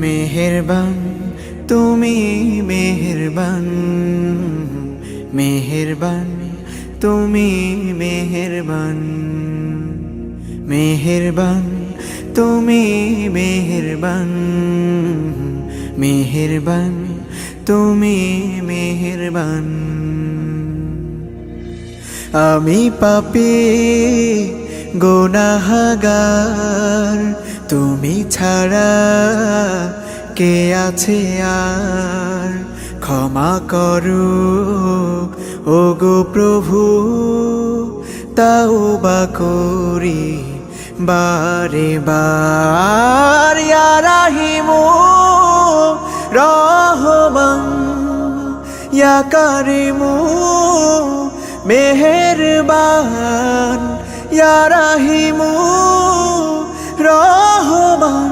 মেহেরবান তুমি মেহেরবান, মেহেরবান তুমি মেহেরবান, মেহেরবান তুমি মেহেরবান, মেহেরবান তুমি মেহেরবান। আমি পাপী গুনাহগার, তুমি ছাড়া কে আছে আর? ক্ষমা করো ওগো প্রভু, তাওবা করি বারে বার। ইয়া রাহিমু রহমান, ইয়া কারিমু মেহেরবান, ইয়া রাহিমু রহমান,